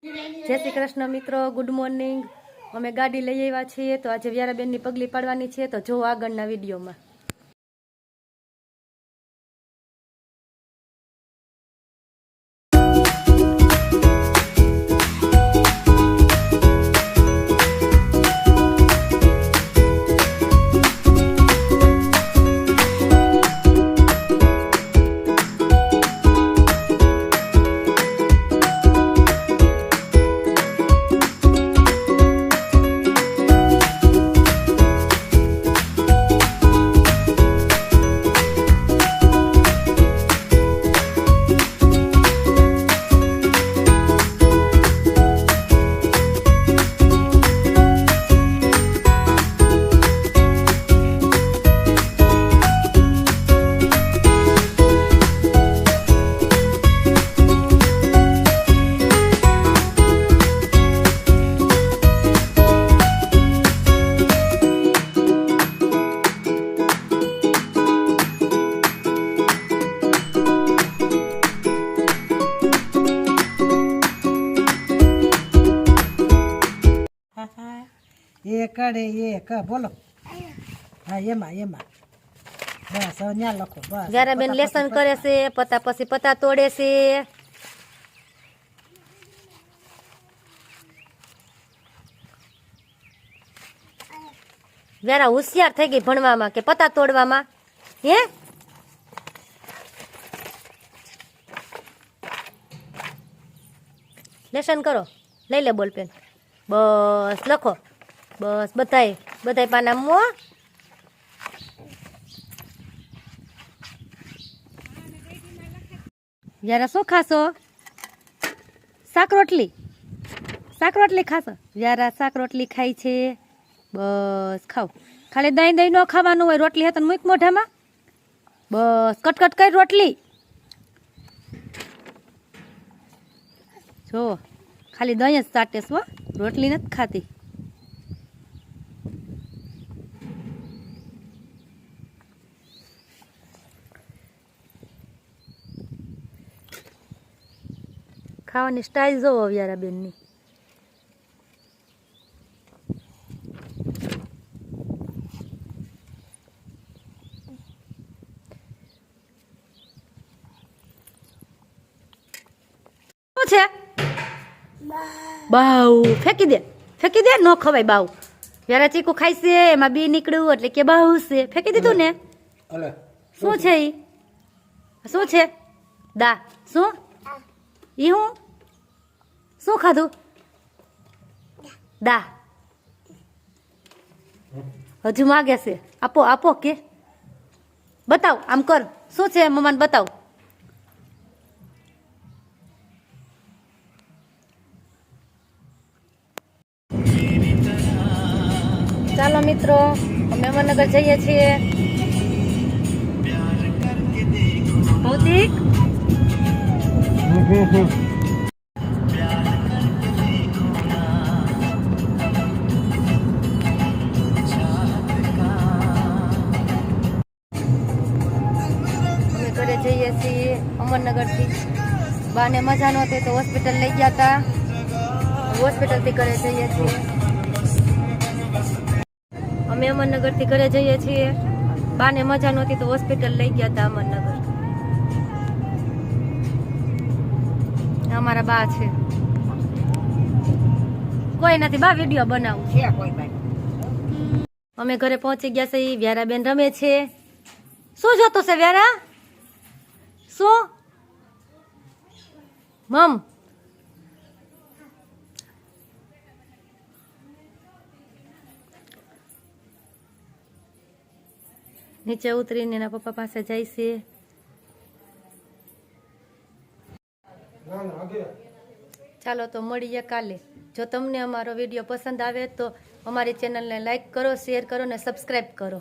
જય શ્રી કૃષ્ણ મિત્રો, good morning. અમે ગાડી લઈ આવ્યા છીએ તો આજે વ્યારાબેનની પગલી પાડવાની છે તો જો આગળના વિડીયોમાં। એકડે એક બોલો હા એમાં એમાં બસ હવે ન્યા લખો બસ વ્યારાબેન લેસન કરે છે, પતા પછી પતા તોડે છે। વ્યારા હોશિયાર થઈ ગઈ ભણવામાં કે પતા તોડવામાં હે। લેસન કરો, લઈ લે બોલપેન, બસ લખો, બસ બધાય પાના મો। વ્યારા શું ખાશો? શાક રોટલી ખાશો? વ્યારા શાક રોટલી ખાય છે, બસ ખાઓ। ખાલી દહીં ન ખાવાનું હોય, રોટલી હતા મૂક મોઢામાં, બસ કટકટ કરી રોટલી જો ખાલી દહીં જ ચાટેશ હો, રોટલી નથી ખાતી। ખાવાની સ્ટાઇલ જોવો વ્યારાબેનની। શું છે? બાઉ ફેંકી દે, ન ખવાય બાઉ। વ્યારા ચીકુ ખાય છે, એમાં બી નીકળ્યું એટલે કે બાઉ છે, ફેંકી દીધું ને। શું છે ઈ? શું છે? દા શું ઈ? શું ખાધું? દા હજુ માગે છે, આપો કે બતાવ, આમ કર, શું છે મમ્માને બતાવ। ચાલો મિત્રો, અમે અમરનગર જઈએ છીએ। ભૌતિક ઘરે જઈએ છીએ અમરનગરથી। બાને મજા નહોતી તો હોસ્પિટલ લઈ ગયા હતા, હોસ્પિટલથી ઘરે જઈએ છીએ। અમે અમરનગરથી ઘરે જઈએ છીએ, બાને મજા નહોતી તો હોસ્પિટલ લઈ ગયા હતા અમરનગર। અમારા બા છે, કોઈ નથી બા, વિડીયો બનાવું છે કોઈ ભાઈ। અમે ઘરે પહોંચી ગયા છે, વ્યારાબેન રમે છે। શું જોતો છે વ્યારા? શું મમ? નીચે ઉતરીને એના પપ્પા પાસે જાય છે। ચાલો તો મળીએ કાલે। જો તમને અમારો વિડીયો પસંદ આવે તો અમારી ચેનલને લાઈક કરો, શેર કરો ને સબસ્ક્રાઈબ કરો।